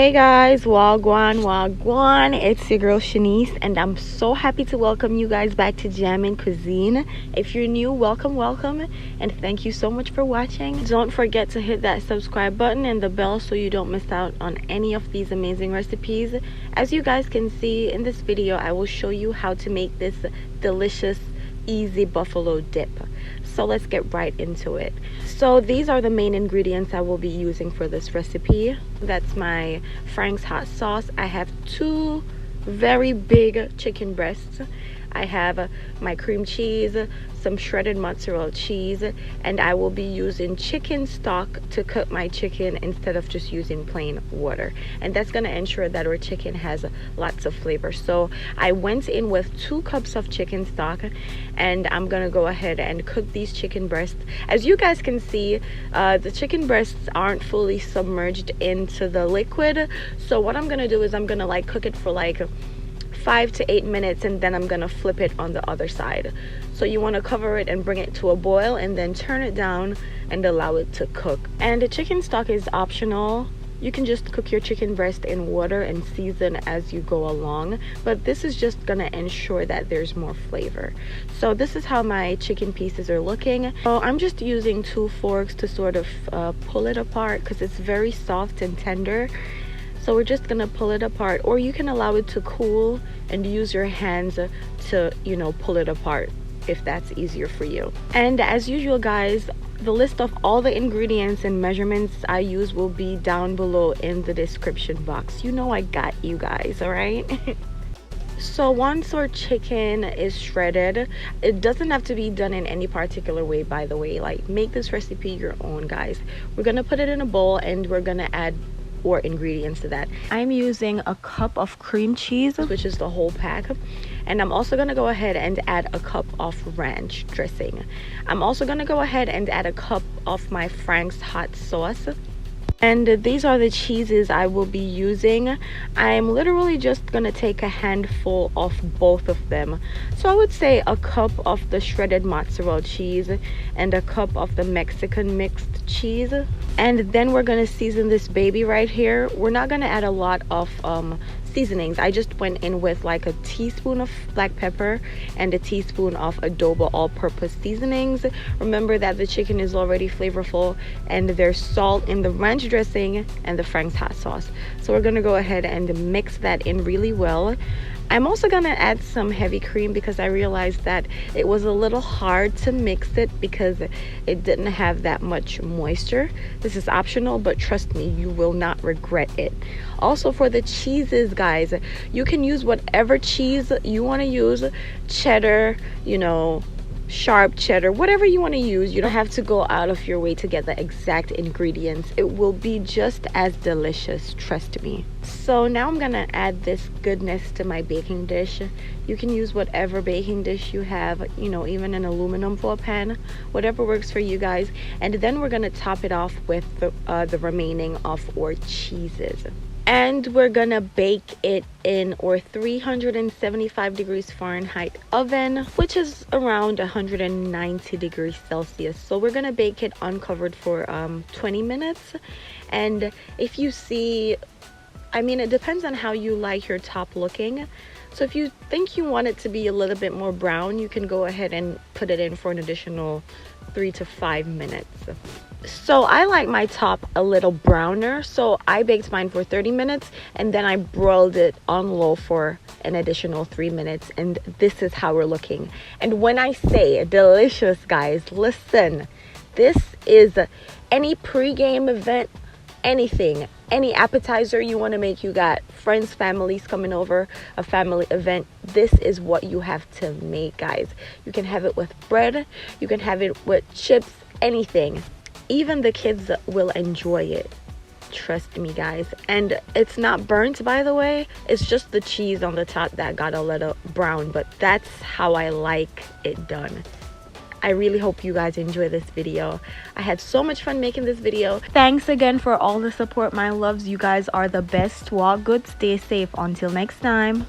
Hey guys, wagwan, it's your girl Shanice, and I'm so happy to welcome you guys back to Jamaican Cuisine. If you're new, welcome, and thank you so much for watching. Don't forget to hit that subscribe button and the bell so you don't miss out on any of these amazing recipes. As you guys can see in this video, I will show you how to make this delicious, easy buffalo dip. So let's get right into it. So these are the main ingredients I will be using for this recipe. That's my Frank's hot sauce. I have 2 very big chicken breasts. I have my cream cheese, some shredded mozzarella cheese, and I will be using chicken stock to cook my chicken instead of just using plain water. And that's going to ensure that our chicken has lots of flavor. So I went in with 2 cups of chicken stock, and I'm going to go ahead and cook these chicken breasts. As you guys can see, the chicken breasts aren't fully submerged into the liquid. So what I'm going to do is I'm going to cook it for 5 to 8 minutes, and then I'm gonna flip it on the other side. So you want to cover it and bring it to a boil, and then turn it down and allow it to cook. And the chicken stock is optional. You can just cook your chicken breast in water and season as you go along, but this is just gonna ensure that there's more flavor. So this is how my chicken pieces are looking. So I'm just using 2 forks to sort of pull it apart because it's very soft and tender. So we're just gonna pull it apart, or you can allow it to cool and use your hands to, pull it apart if that's easier for you. And as usual guys, the list of all the ingredients and measurements I use will be down below in the description box. I got you guys, all right? So once our chicken is shredded, it doesn't have to be done in any particular way, by the way. Make this recipe your own, guys. We're gonna put it in a bowl and we're gonna add or ingredients to that. I'm using a cup of cream cheese, which is the whole pack, and I'm also gonna go ahead and add a cup of ranch dressing. I'm also gonna go ahead and add a cup of my Frank's hot sauce. And these are the cheeses I will be using. I'm literally just gonna take a handful of both of them. So I would say a cup of the shredded mozzarella cheese and a cup of the Mexican mixed cheese. And then we're gonna season this baby right here. We're not gonna add a lot of seasonings. I just went in with a teaspoon of black pepper and a teaspoon of adobo all-purpose seasonings. Remember that the chicken is already flavorful, and there's salt in the ranch dressing and the Frank's hot sauce. So we're gonna go ahead and mix that in really well. I'm also gonna add some heavy cream because I realized that it was a little hard to mix it because it didn't have that much moisture. This is optional, but trust me, you will not regret it. Also for the cheeses, guys, you can use whatever cheese you want to use. Cheddar, sharp cheddar, whatever you want to use. You don't have to go out of your way to get the exact ingredients. It will be just as delicious, trust me. So now I'm gonna add this goodness to my baking dish. You can use whatever baking dish you have, even an aluminum foil pan, whatever works for you guys. And then we're gonna top it off with the remaining of our cheeses. And we're gonna bake it in our 375 degrees Fahrenheit oven, which is around 190 degrees Celsius. So we're gonna bake it uncovered for 20 minutes. And if you see, it depends on how you like your top looking. So if you think you want it to be a little bit more brown, you can go ahead and put it in for an additional 3 to 5 minutes. So I like my top a little browner, so I baked mine for 30 minutes and then I broiled it on low for an additional 3 minutes, and this is how we're looking. And when I say delicious, guys, listen, this is any pre-game event, anything, any appetizer you want to make. You got friends, families coming over, a family event, this is what you have to make, guys. You can have it with bread, you can have it with chips, anything. Even the kids will enjoy it, trust me, guys. And it's not burnt, by the way, it's just the cheese on the top that got a little brown, but that's how I like it done. I really hope you guys enjoy this video. I had so much fun making this video. Thanks again for all the support, my loves. You guys are the best. Walk good, stay safe. Until next time.